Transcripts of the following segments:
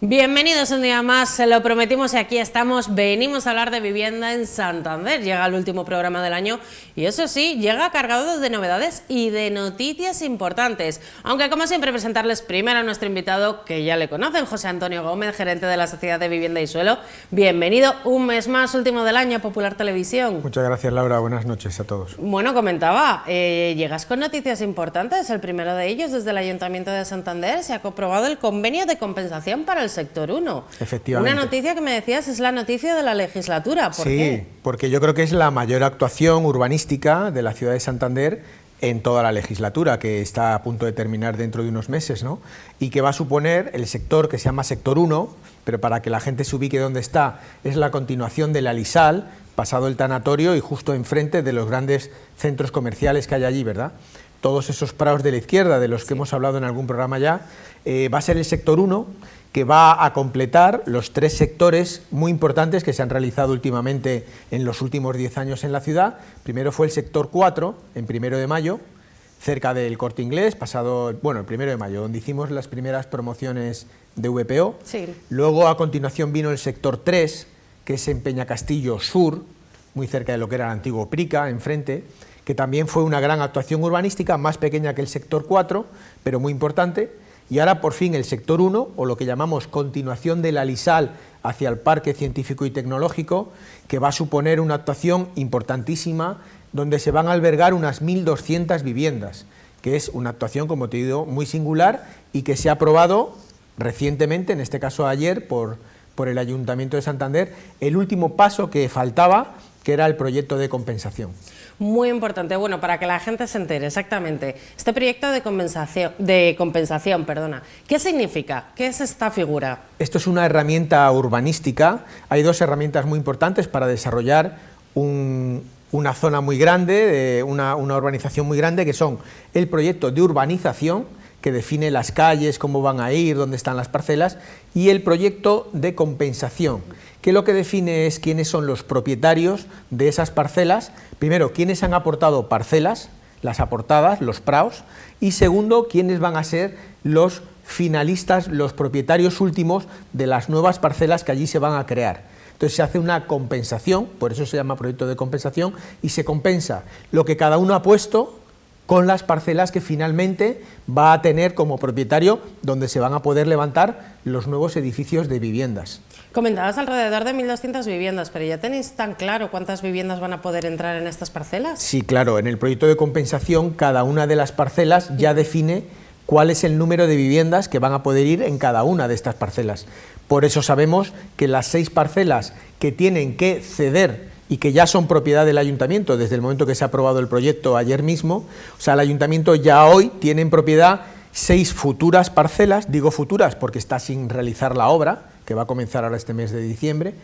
Bienvenidos un día más, se lo prometimos y aquí estamos, venimos a hablar de vivienda en Santander. Llega el último programa del año y eso sí, llega cargado de novedades y de noticias importantes. Aunque como siempre presentarles primero a nuestro invitado, que ya le conocen, José Antonio Gómez, gerente de la Sociedad de Vivienda y Suelo. Bienvenido un mes más, último del año a Popular Televisión. Muchas gracias, Laura, buenas noches a todos. Bueno, comentaba, llegas con noticias importantes, el primero de ellos desde el Ayuntamiento de Santander se ha aprobado el convenio de compensación para el sector 1. Efectivamente. Una noticia que me decías es la noticia de la legislatura. ¿Por qué? Porque yo creo que es la mayor actuación urbanística de la ciudad de Santander en toda la legislatura, que está a punto de terminar dentro de unos meses, ¿no? Y que va a suponer el sector que se llama sector 1, pero para que la gente se ubique dónde está, es la continuación de la Lisal, pasado el tanatorio y justo enfrente de los grandes centros comerciales que hay allí, ¿verdad? Todos esos prados de la izquierda, de los que hemos hablado en algún programa ya, va a ser el sector 1, que va a completar los 3 sectores muy importantes que se han realizado últimamente en los últimos 10 años en la ciudad. Primero fue el sector 4, en 1 de mayo, cerca del Corte Inglés, pasado, el 1 de mayo, donde hicimos las primeras promociones de VPO. Sí. Luego, a continuación, vino el sector 3, que es en Peñacastillo Sur, muy cerca de lo que era el antiguo Prica, enfrente, que también fue una gran actuación urbanística, más pequeña que el sector 4, pero muy importante. Y ahora, por fin, el sector 1, o lo que llamamos continuación de la Lisal hacia el Parque Científico y Tecnológico, que va a suponer una actuación importantísima, donde se van a albergar unas 1.200 viviendas, que es una actuación, como te digo, muy singular y que se ha aprobado recientemente, en este caso ayer, por el Ayuntamiento de Santander, el último paso que faltaba, que era el proyecto de compensación. Muy importante, bueno, para que la gente se entere exactamente, este proyecto de compensación, ¿qué significa? ¿Qué es esta figura? Esto es una herramienta urbanística. Hay 2 herramientas muy importantes para desarrollar una zona muy grande, una urbanización muy grande, que son el proyecto de urbanización, que define las calles, cómo van a ir, dónde están las parcelas, y el proyecto de compensación, que lo que define es quiénes son los propietarios de esas parcelas, primero, quiénes han aportado parcelas, las aportadas, los praos, y segundo, quiénes van a ser los finalistas, los propietarios últimos de las nuevas parcelas que allí se van a crear. Entonces se hace una compensación, por eso se llama proyecto de compensación, y se compensa lo que cada uno ha puesto con las parcelas que finalmente va a tener como propietario, donde se van a poder levantar los nuevos edificios de viviendas. Comentabas alrededor de 1.200 viviendas, pero ¿ya tenéis tan claro cuántas viviendas van a poder entrar en estas parcelas? Sí, claro, en el proyecto de compensación cada una de las parcelas ya define cuál es el número de viviendas que van a poder ir en cada una de estas parcelas. Por eso sabemos que las 6 parcelas que tienen que ceder y que ya son propiedad del Ayuntamiento desde el momento que se ha aprobado el proyecto ayer mismo, o sea, el Ayuntamiento ya hoy tiene en propiedad 6 futuras parcelas, digo futuras porque está sin realizar la obra, que va a comenzar ahora este mes de diciembre,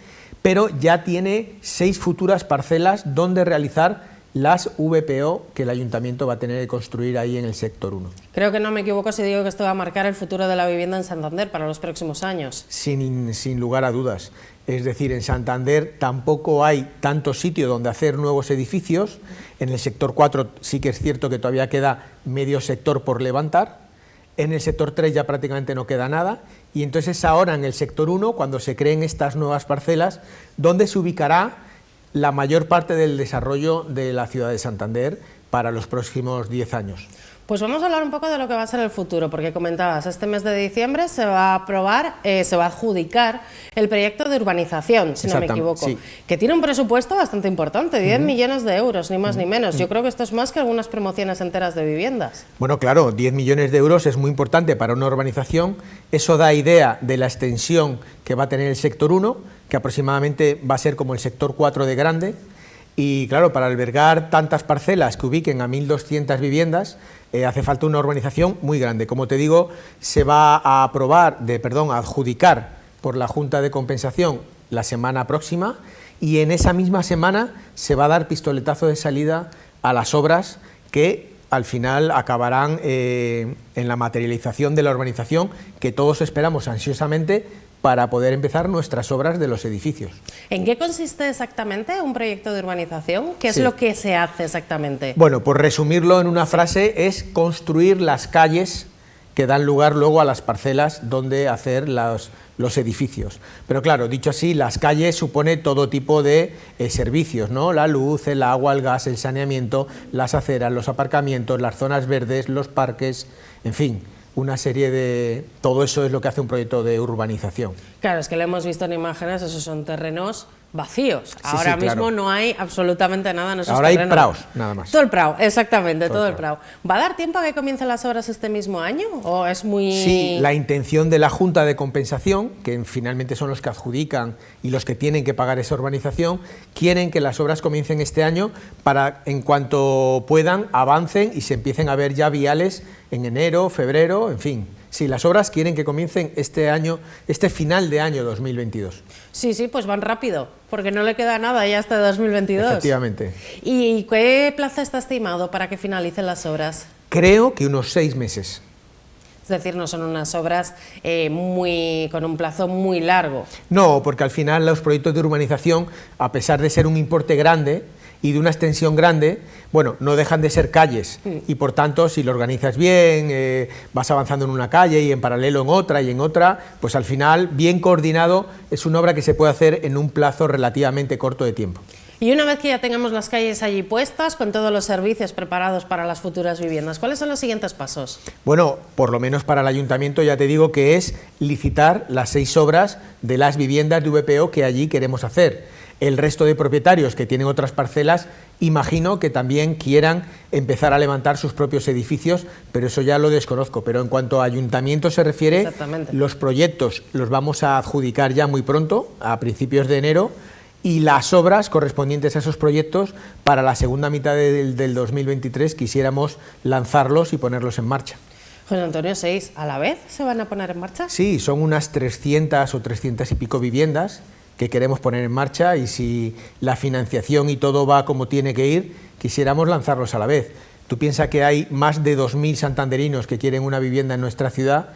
pero ya tiene 6 futuras parcelas donde realizar las VPO que el Ayuntamiento va a tener que construir ahí en el sector 1. Creo que no me equivoco si digo que esto va a marcar el futuro de la vivienda en Santander para los próximos años. Sin lugar a dudas. Es decir, en Santander tampoco hay tanto sitio donde hacer nuevos edificios. En el sector 4 sí que es cierto que todavía queda medio sector por levantar. En el sector 3 ya prácticamente no queda nada. Y entonces es ahora en el sector 1, cuando se creen estas nuevas parcelas, donde se ubicará la mayor parte del desarrollo de la ciudad de Santander para los próximos 10 años. Pues vamos a hablar un poco de lo que va a ser el futuro, porque comentabas, este mes de diciembre se va a aprobar, se va a adjudicar el proyecto de urbanización, si no me equivoco, sí, que tiene un presupuesto bastante importante, 10 millones de euros, ni más ni menos. Yo creo que esto es más que algunas promociones enteras de viviendas. Bueno, claro, 10 millones de euros es muy importante para una urbanización. Eso da idea de la extensión que va a tener el sector 1, que aproximadamente va a ser como el sector 4 de grande. Y claro, para albergar tantas parcelas que ubiquen a 1.200 viviendas, hace falta una urbanización muy grande. Como te digo, se va a adjudicar por la Junta de Compensación la semana próxima, y en esa misma semana se va a dar pistoletazo de salida a las obras que al final acabarán en la materialización de la urbanización que todos esperamos ansiosamente para poder empezar nuestras obras de los edificios. ¿En qué consiste exactamente un proyecto de urbanización? ¿Qué es lo que se hace exactamente? Bueno, por resumirlo en una frase, es construir las calles que dan lugar luego a las parcelas donde hacer los edificios. Pero claro, dicho así, las calles supone todo tipo de servicios, ¿no? La luz, el agua, el gas, el saneamiento, las aceras, los aparcamientos, las zonas verdes, los parques, en fin, una serie de... Todo eso es lo que hace un proyecto de urbanización. Claro, es que lo hemos visto en imágenes, esos son terrenos vacíos. Sí, Ahora sí, claro. mismo no hay absolutamente nada en esos Ahora terrenos. hay praos, nada más. Todo el prao, exactamente, todo el prao. prao. ¿Va a dar tiempo a que comiencen las obras este mismo año? ¿O es muy...? Sí, la intención de la Junta de Compensación, que finalmente son los que adjudican y los que tienen que pagar esa urbanización, quieren que las obras comiencen este año para, en cuanto puedan, avancen y se empiecen a ver ya viales en enero, febrero, en fin. Sí, las obras quieren que comiencen este año, este final de año 2022. Sí, sí, pues van rápido, porque no le queda nada ya hasta 2022. Efectivamente. ¿Y qué plazo está estimado para que finalicen las obras? Creo que unos 6 meses. Es decir, no son unas obras con un plazo muy largo. No, porque al final los proyectos de urbanización, a pesar de ser un importe grande y de una extensión grande, bueno, no dejan de ser calles y por tanto si lo organizas bien, vas avanzando en una calle y en paralelo en otra, pues al final, bien coordinado, es una obra que se puede hacer en un plazo relativamente corto de tiempo. Y una vez que ya tengamos las calles allí puestas, con todos los servicios preparados para las futuras viviendas, ¿cuáles son los siguientes pasos? Bueno, por lo menos para el ayuntamiento ya te digo que es licitar las 6 obras de las viviendas de VPO que allí queremos hacer. El resto de propietarios que tienen otras parcelas, imagino que también quieran empezar a levantar sus propios edificios, pero eso ya lo desconozco. Pero en cuanto a ayuntamiento se refiere, los proyectos los vamos a adjudicar ya muy pronto, a principios de enero, y las obras correspondientes a esos proyectos para la segunda mitad del 2023 quisiéramos lanzarlos y ponerlos en marcha. José Antonio, 6 a la vez se van a poner en marcha. Sí, son unas 300 o 300 y pico viviendas que queremos poner en marcha y si la financiación y todo va como tiene que ir, quisiéramos lanzarlos a la vez. Tú piensas que hay más de 2.000 santanderinos que quieren una vivienda en nuestra ciudad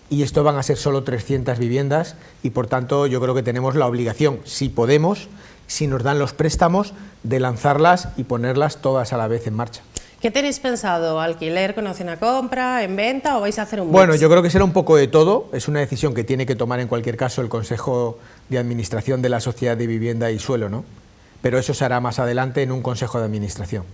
y esto van a ser solo 300 viviendas y por tanto yo creo que tenemos la obligación, si podemos, si nos dan los préstamos, de lanzarlas y ponerlas todas a la vez en marcha. ¿Qué tenéis pensado? ¿Alquiler con opción a compra, en venta o vais a hacer un mix? Bueno, yo creo que será un poco de todo, es una decisión que tiene que tomar en cualquier caso el Consejo de Administración de la Sociedad de Vivienda y Suelo, ¿no? Pero eso se hará más adelante en un Consejo de Administración.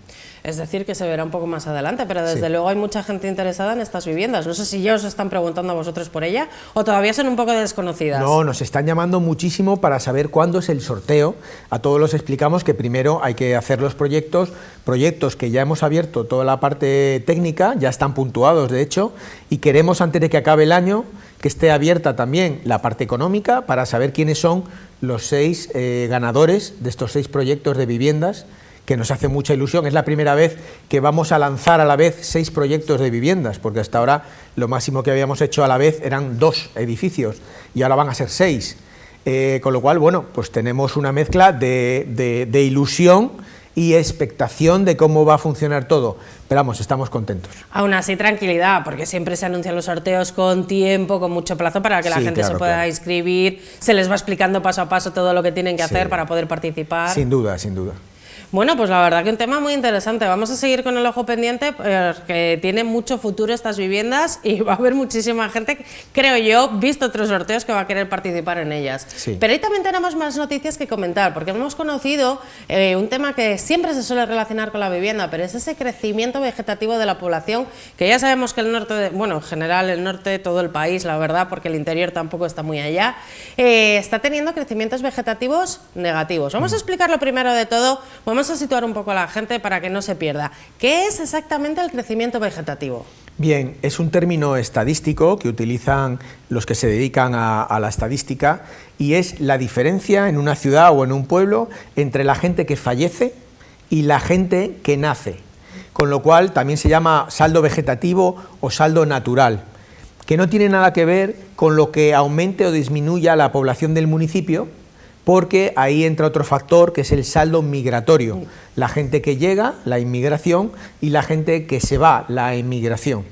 Es decir, que se verá un poco más adelante, pero desde luego hay mucha gente interesada en estas viviendas. No sé si ya os están preguntando a vosotros por ella o todavía son un poco desconocidas. No, nos están llamando muchísimo para saber cuándo es el sorteo. A todos los explicamos que primero hay que hacer los proyectos que ya hemos abierto toda la parte técnica, ya están puntuados de hecho, y queremos antes de que acabe el año que esté abierta también la parte económica para saber quiénes son los 6 ganadores de estos 6 proyectos de viviendas, que nos hace mucha ilusión. Es la primera vez que vamos a lanzar a la vez 6 proyectos de viviendas, porque hasta ahora lo máximo que habíamos hecho a la vez eran 2 edificios y ahora van a ser 6. Con lo cual, bueno, pues tenemos una mezcla de ilusión y expectación de cómo va a funcionar todo, pero vamos, estamos contentos. Aún así, tranquilidad, porque siempre se anuncian los sorteos con tiempo, con mucho plazo para que la gente se pueda inscribir, se les va explicando paso a paso todo lo que tienen que hacer para poder participar. Sin duda, sin duda. Bueno, pues la verdad que un tema muy interesante. Vamos a seguir con el ojo pendiente porque tiene mucho futuro estas viviendas y va a haber muchísima gente, creo yo, visto otros sorteos, que va a querer participar en ellas. Sí. Pero ahí también tenemos más noticias que comentar, porque hemos conocido un tema que siempre se suele relacionar con la vivienda, pero es ese crecimiento vegetativo de la población, que ya sabemos que el norte, bueno, en general el norte, todo el país, la verdad, porque el interior tampoco está muy allá, está teniendo crecimientos vegetativos negativos. Vamos a explicarlo primero de todo, vamos a situar un poco a la gente para que no se pierda. ¿Qué es exactamente el crecimiento vegetativo? Bien, es un término estadístico que utilizan los que se dedican a la estadística y es la diferencia en una ciudad o en un pueblo entre la gente que fallece y la gente que nace, con lo cual también se llama saldo vegetativo o saldo natural, que no tiene nada que ver con lo que aumente o disminuya la población del municipio, porque ahí entra otro factor que es el saldo migratorio, la gente que llega, la inmigración, y la gente que se va, la emigración.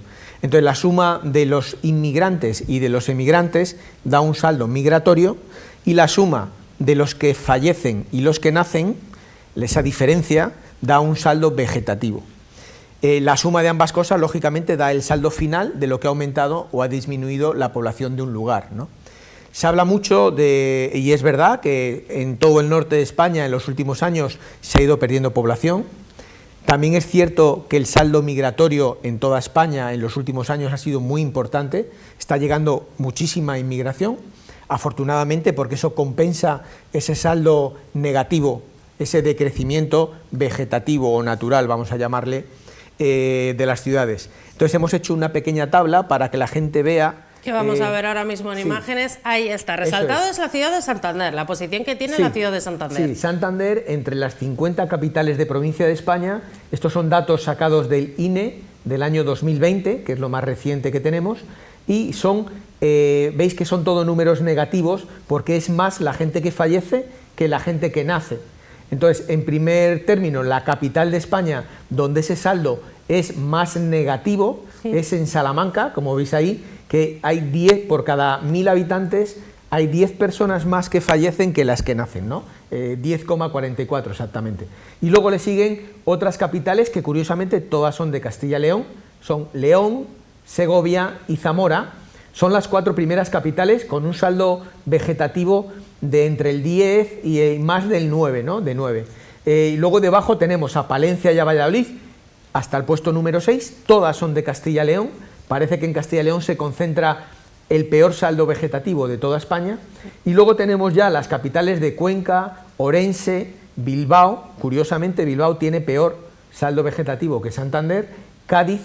Entonces la suma de los inmigrantes y de los emigrantes da un saldo migratorio y la suma de los que fallecen y los que nacen, esa diferencia, da un saldo vegetativo. La suma de ambas cosas, lógicamente, da el saldo final de lo que ha aumentado o ha disminuido la población de un lugar, ¿no? Se habla mucho de, y es verdad, que en todo el norte de España en los últimos años se ha ido perdiendo población. También es cierto que el saldo migratorio en toda España en los últimos años ha sido muy importante, está llegando muchísima inmigración, afortunadamente, porque eso compensa ese saldo negativo, ese decrecimiento vegetativo o natural, vamos a llamarle, de las ciudades. Entonces hemos hecho una pequeña tabla para que la gente vea. Que vamos a ver ahora mismo en imágenes. Ahí está, resaltado es la ciudad de Santander, la posición que tiene la ciudad de Santander. Sí, Santander, entre las 50 capitales de provincia de España, estos son datos sacados del INE del año 2020, que es lo más reciente que tenemos, y son, veis que son todo números negativos, porque es más la gente que fallece que la gente que nace. Entonces, en primer término, la capital de España, donde ese saldo es más negativo, es en Salamanca, como veis ahí, que hay 10 por cada 1000 habitantes, hay 10 personas más que fallecen que las que nacen, ¿no? 10,44 exactamente. Y luego le siguen otras capitales que curiosamente todas son de Castilla y León, son León, Segovia y Zamora. Son las 4 primeras capitales con un saldo vegetativo de entre el 10 y más del 9, ¿no? De 9. Y luego debajo tenemos a Palencia y a Valladolid, hasta el puesto número 6, todas son de Castilla y León. Parece que en Castilla y León se concentra el peor saldo vegetativo de toda España. Y luego tenemos ya las capitales de Cuenca, Orense, Bilbao. Curiosamente, Bilbao tiene peor saldo vegetativo que Santander, Cádiz,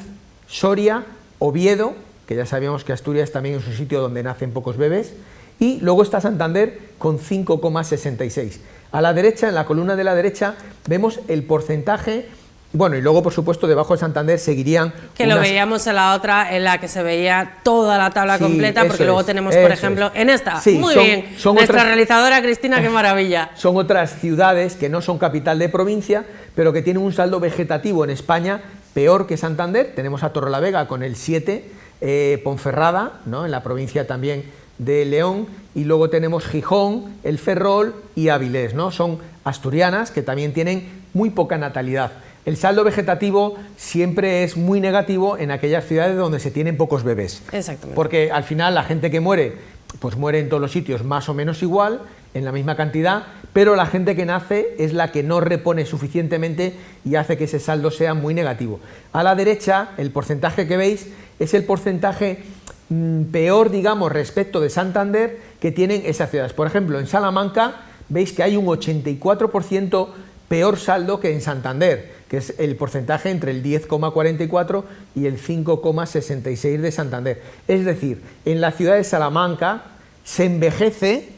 Soria, Oviedo, que ya sabíamos que Asturias también es un sitio donde nacen pocos bebés, y luego está Santander con 5,66. A la derecha, en la columna de la derecha, vemos el porcentaje. Bueno, y luego, por supuesto, debajo de Santander seguirían. Que lo veíamos en la otra, en la que se veía toda la tabla completa, porque luego tenemos, por ejemplo, en esta. Sí, muy bien, nuestra realizadora Cristina, qué maravilla. Son otras ciudades que no son capital de provincia, pero que tienen un saldo vegetativo en España peor que Santander. Tenemos a Torrelavega con el 7, Ponferrada, ¿no?, en la provincia también de León, y luego tenemos Gijón, El Ferrol y Avilés, ¿no? Son asturianas que también tienen muy poca natalidad. El saldo vegetativo siempre es muy negativo en aquellas ciudades donde se tienen pocos bebés. Exactamente. Porque al final la gente que muere, pues muere en todos los sitios más o menos igual, en la misma cantidad, pero la gente que nace es la que no repone suficientemente y hace que ese saldo sea muy negativo. A la derecha, el porcentaje que veis es el porcentaje peor, digamos, respecto de Santander que tienen esas ciudades. Por ejemplo, en Salamanca veis que hay un 84% peor saldo que en Santander, que es el porcentaje entre el 10,44 y el 5,66 de Santander. Es decir, en la ciudad de Salamanca se envejece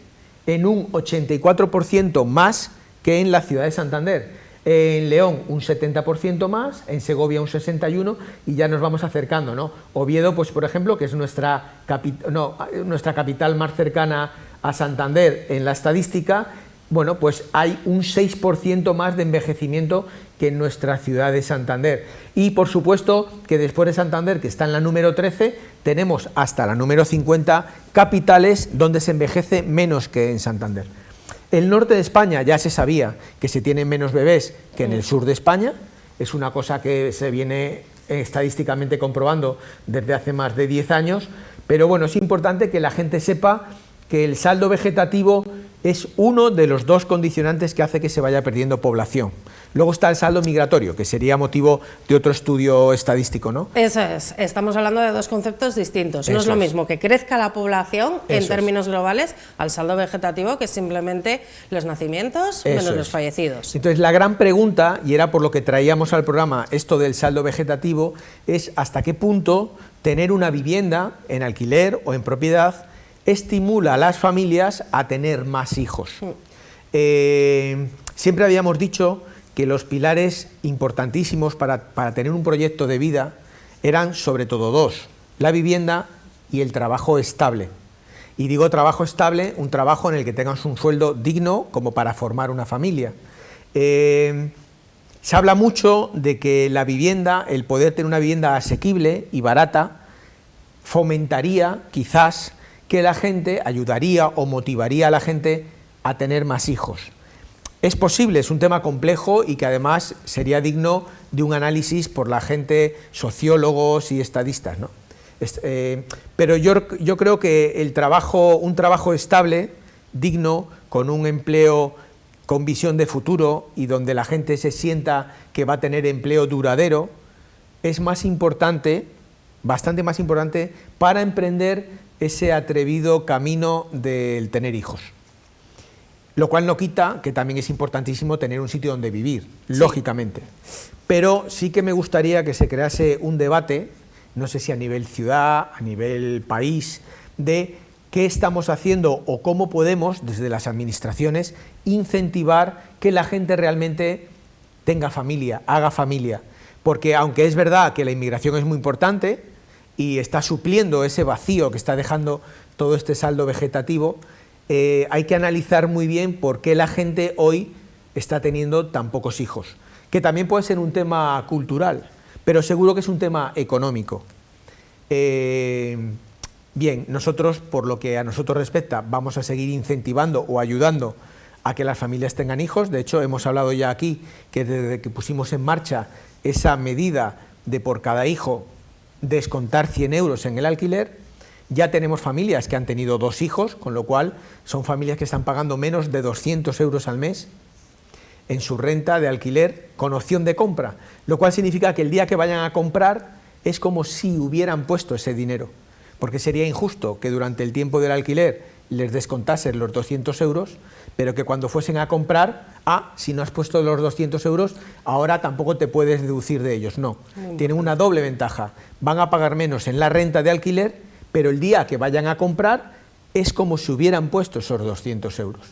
en un 84% más que en la ciudad de Santander. En León un 70% más, en Segovia un 61%, y ya nos vamos acercando, ¿no? Oviedo, pues por ejemplo, que es nuestra capital más cercana a Santander en la estadística, bueno, pues hay un 6% más de envejecimiento que en nuestra ciudad de Santander. Y por supuesto que después de Santander, que está en la número 13, tenemos hasta la número 50 capitales donde se envejece menos que en Santander. El norte de España ya se sabía que se tienen menos bebés que en el sur de España, es una cosa que se viene estadísticamente comprobando desde hace más de 10 años, pero bueno, es importante que la gente sepa que el saldo vegetativo es uno de los 2 condicionantes que hace que se vaya perdiendo población. Luego está el saldo migratorio, que sería motivo de otro estudio estadístico, ¿no? Eso es, estamos hablando de 2 conceptos distintos. No es lo mismo que crezca la población en términos globales al saldo vegetativo, que es simplemente los nacimientos menos los fallecidos. Entonces la gran pregunta, y era por lo que traíamos al programa esto del saldo vegetativo, es hasta qué punto tener una vivienda en alquiler o en propiedad estimula a las familias a tener más hijos. Siempre habíamos dicho que los pilares importantísimos para tener un proyecto de vida eran sobre todo 2, la vivienda y el trabajo estable. Y digo trabajo estable, un trabajo en el que tengas un sueldo digno como para formar una familia. Se habla mucho de que la vivienda, el poder tener una vivienda asequible y barata, fomentaría quizás que la gente, ayudaría o motivaría a la gente a tener más hijos. Es posible, es un tema complejo y que además sería digno de un análisis por la gente, sociólogos y estadistas, ¿no? Pero yo creo que un trabajo estable, digno, con un empleo con visión de futuro y donde la gente se sienta que va a tener empleo duradero, es más importante, bastante más importante, para emprender ese atrevido camino del tener hijos. Lo cual no quita que también es importantísimo tener un sitio donde vivir, sí, lógicamente. Pero sí que me gustaría que se crease un debate, no sé si a nivel ciudad, a nivel país, de qué estamos haciendo o cómo podemos, desde las administraciones, incentivar que la gente realmente tenga familia, haga familia. Porque aunque es verdad que la inmigración es muy importante y está supliendo ese vacío que está dejando todo este saldo vegetativo, hay que analizar muy bien por qué la gente hoy está teniendo tan pocos hijos, que también puede ser un tema cultural, pero seguro que es un tema económico. Bien, nosotros, por lo que a nosotros respecta, vamos a seguir incentivando o ayudando a que las familias tengan hijos. De hecho, hemos hablado ya aquí que desde que pusimos en marcha esa medida de por cada hijo descontar 100 euros en el alquiler, ya tenemos familias que han tenido 2 hijos, con lo cual son familias que están pagando menos de 200 euros al mes en su renta de alquiler con opción de compra, lo cual significa que el día que vayan a comprar es como si hubieran puesto ese dinero, porque sería injusto que durante el tiempo del alquiler les descontasen los 200 euros, pero que cuando fuesen a comprar, si no has puesto los 200 euros, ahora tampoco te puedes deducir de ellos. No, tienen una doble ventaja, van a pagar menos en la renta de alquiler, pero el día que vayan a comprar es como si hubieran puesto esos 200 euros.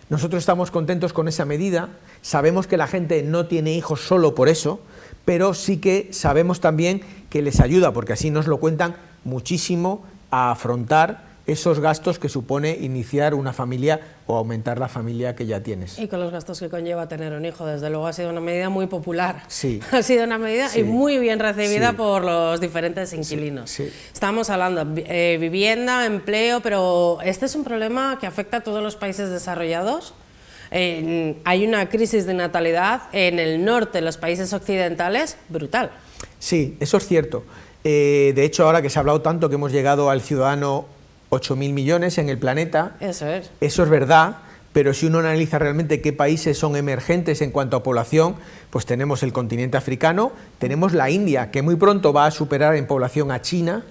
Nosotros estamos contentos con esa medida, sabemos que la gente no tiene hijos solo por eso, pero sí que sabemos también que les ayuda, porque así nos lo cuentan muchísimo, a afrontar esos gastos que supone iniciar una familia o aumentar la familia que ya tienes. Y con los gastos que conlleva tener un hijo, desde luego ha sido una medida muy popular. Sí. Ha sido una medida sí, y muy bien recibida sí, por los diferentes inquilinos. Sí, sí. Estamos hablando de vivienda, empleo, pero este es un problema que afecta a todos los países desarrollados. Hay una crisis de natalidad en el norte, en los países occidentales, brutal. Sí, eso es cierto. De hecho, ahora que se ha hablado tanto que hemos llegado al ciudadano 8.000 millones en el planeta, eso es verdad, pero si uno analiza realmente qué países son emergentes en cuanto a población, pues tenemos el continente africano, tenemos la India, que muy pronto va a superar en población a China,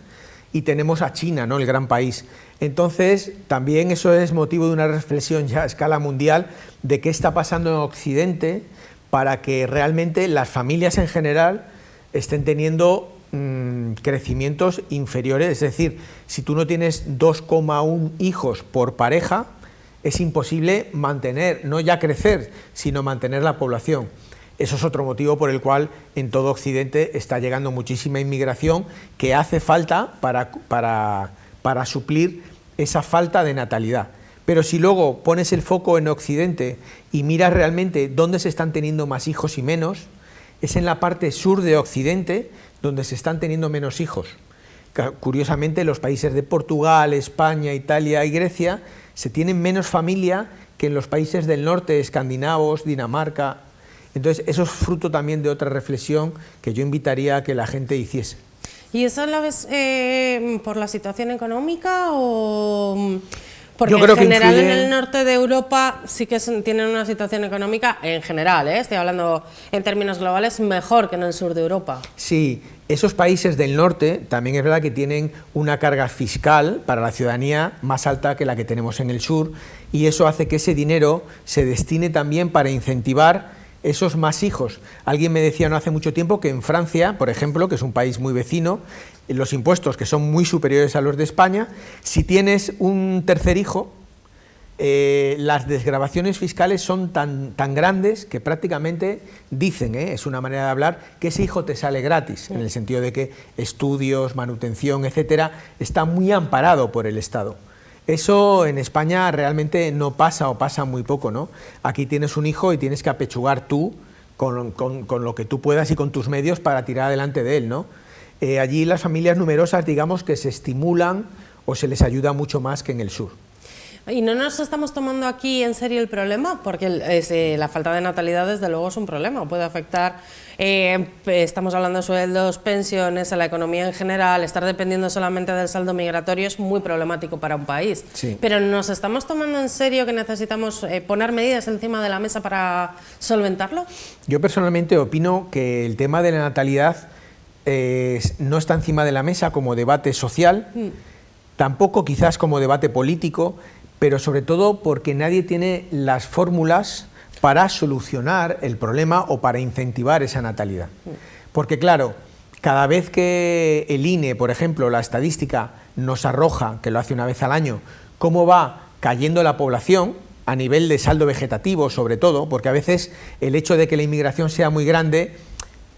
y tenemos a China, ¿no?, el gran país. Entonces, también eso es motivo de una reflexión ya a escala mundial de qué está pasando en Occidente para que realmente las familias en general estén teniendo crecimientos inferiores. Es decir, si tú no tienes 2,1 hijos por pareja, es imposible mantener, no ya crecer, sino mantener la población. Eso es otro motivo por el cual en todo Occidente está llegando muchísima inmigración que hace falta para suplir esa falta de natalidad. Pero si luego pones el foco en Occidente y miras realmente dónde se están teniendo más hijos y menos, es en la parte sur de Occidente donde se están teniendo menos hijos. Curiosamente, los países de Portugal, España, Italia y Grecia se tienen menos familia que en los países del norte, escandinavos, Dinamarca. Entonces, eso es fruto también de otra reflexión que yo invitaría a que la gente hiciese. ¿Y eso lo ves por la situación económica o...? Porque yo creo en general que influye... en el norte de Europa sí que tienen una situación económica, en general, estoy hablando en términos globales, mejor que en el sur de Europa. Sí, esos países del norte también es verdad que tienen una carga fiscal para la ciudadanía más alta que la que tenemos en el sur, y eso hace que ese dinero se destine también para incentivar esos más hijos. Alguien me decía no hace mucho tiempo que en Francia, por ejemplo, que es un país muy vecino, los impuestos que son muy superiores a los de España, si tienes un tercer hijo, las desgravaciones fiscales son tan grandes que prácticamente dicen, es una manera de hablar, que ese hijo te sale gratis, en el sentido de que estudios, manutención, etcétera, está muy amparado por el Estado. Eso en España realmente no pasa o pasa muy poco, ¿no? Aquí tienes un hijo y tienes que apechugar tú con lo que tú puedas y con tus medios para tirar adelante de él, ¿no? Allí las familias numerosas, digamos que se estimulan o se les ayuda mucho más que en el sur. ¿Y no nos estamos tomando aquí en serio el problema? Porque la falta de natalidad, desde luego, es un problema. Puede afectar, estamos hablando de sueldos, pensiones, a la economía en general. Estar dependiendo solamente del saldo migratorio es muy problemático para un país. Sí. Pero ¿nos estamos tomando en serio que necesitamos poner medidas encima de la mesa para solventarlo? Yo personalmente opino que el tema de la natalidad no está encima de la mesa como debate social, tampoco quizás como debate político, pero sobre todo porque nadie tiene las fórmulas para solucionar el problema o para incentivar esa natalidad. Porque claro, cada vez que el INE, por ejemplo, la estadística nos arroja, que lo hace una vez al año, cómo va cayendo la población a nivel de saldo vegetativo sobre todo, porque a veces el hecho de que la inmigración sea muy grande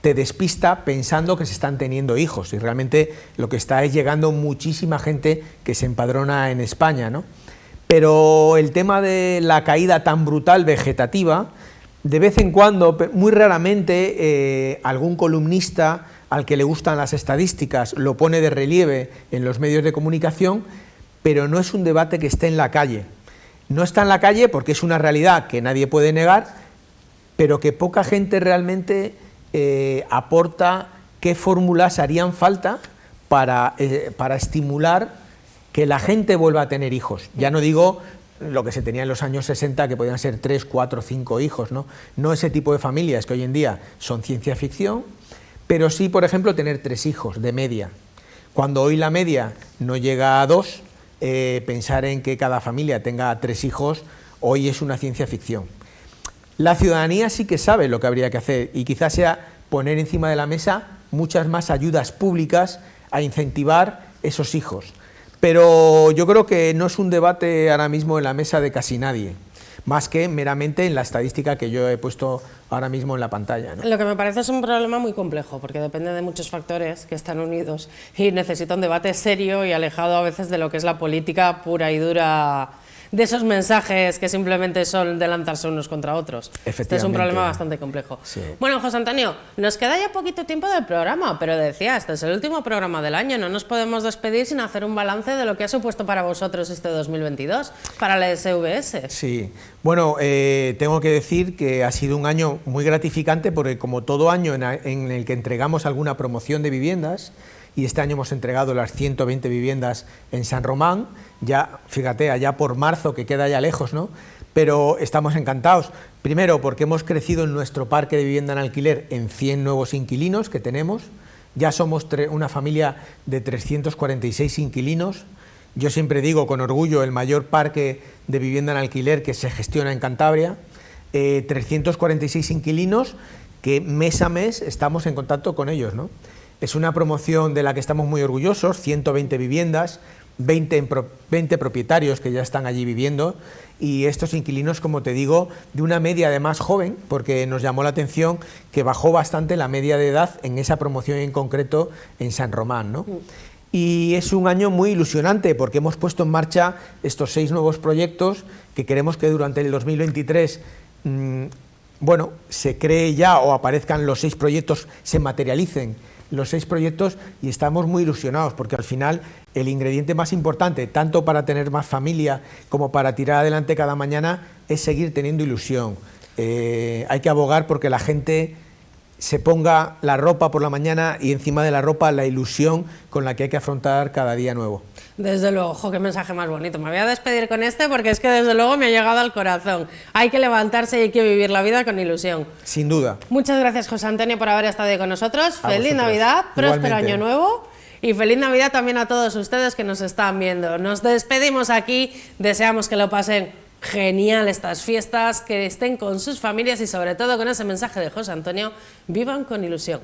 te despista pensando que se están teniendo hijos y realmente lo que está es llegando muchísima gente que se empadrona en España, ¿no? Pero el tema de la caída tan brutal vegetativa, de vez en cuando, muy raramente, algún columnista al que le gustan las estadísticas lo pone de relieve en los medios de comunicación, pero no es un debate que esté en la calle. No está en la calle porque es una realidad que nadie puede negar, pero que poca gente realmente aporta qué fórmulas harían falta para estimular que la gente vuelva a tener hijos. Ya no digo lo que se tenía en los años 60, que podían ser 3, 4, 5 hijos, ¿no? No ese tipo de familias que hoy en día son ciencia ficción, pero sí, por ejemplo, tener 3 hijos de media. Cuando hoy la media no llega a 2, pensar en que cada familia tenga 3 hijos, hoy es una ciencia ficción. La ciudadanía sí que sabe lo que habría que hacer y quizás sea poner encima de la mesa muchas más ayudas públicas a incentivar esos hijos. Pero yo creo que no es un debate ahora mismo en la mesa de casi nadie, más que meramente en la estadística que yo he puesto ahora mismo en la pantalla, ¿no? Lo que me parece es un problema muy complejo, porque depende de muchos factores que están unidos y necesita un debate serio y alejado a veces de lo que es la política pura y dura, de esos mensajes que simplemente son de lanzarse unos contra otros. Este es un problema bastante complejo. Sí. Bueno, José Antonio, nos queda ya poquito tiempo del programa, pero decía, este es el último programa del año, no nos podemos despedir sin hacer un balance de lo que ha supuesto para vosotros este 2022, para la SVS. Sí, bueno, tengo que decir que ha sido un año muy gratificante porque como todo año en el que entregamos alguna promoción de viviendas, y este año hemos entregado las 120 viviendas en San Román, ya, fíjate, allá por marzo, que queda ya lejos, ¿no? Pero estamos encantados, primero porque hemos crecido en nuestro parque de vivienda en alquiler en 100 nuevos inquilinos que tenemos, ya somos una familia de 346 inquilinos, yo siempre digo con orgullo el mayor parque de vivienda en alquiler que se gestiona en Cantabria, 346 inquilinos que mes a mes estamos en contacto con ellos, ¿no? Es una promoción de la que estamos muy orgullosos, 120 viviendas, 20 propietarios que ya están allí viviendo y estos inquilinos, como te digo, de una media además joven, porque nos llamó la atención que bajó bastante la media de edad en esa promoción en concreto en San Román, ¿no? Y es un año muy ilusionante porque hemos puesto en marcha estos 6 nuevos proyectos que queremos que durante el 2023 bueno, se cree ya o aparezcan los 6 proyectos, se materialicen los 6 proyectos y estamos muy ilusionados porque al final el ingrediente más importante, tanto para tener más familia como para tirar adelante cada mañana, es seguir teniendo ilusión. Hay que abogar porque la gente se ponga la ropa por la mañana y encima de la ropa la ilusión con la que hay que afrontar cada día nuevo. Desde luego, ojo, qué mensaje más bonito. Me voy a despedir con este porque es que desde luego me ha llegado al corazón. Hay que levantarse y hay que vivir la vida con ilusión. Sin duda. Muchas gracias, José Antonio, por haber estado ahí con nosotros. Feliz Navidad, próspero año nuevo y feliz Navidad también a todos ustedes que nos están viendo. Nos despedimos aquí, deseamos que lo pasen genial estas fiestas, que estén con sus familias y sobre todo con ese mensaje de José Antonio, vivan con ilusión.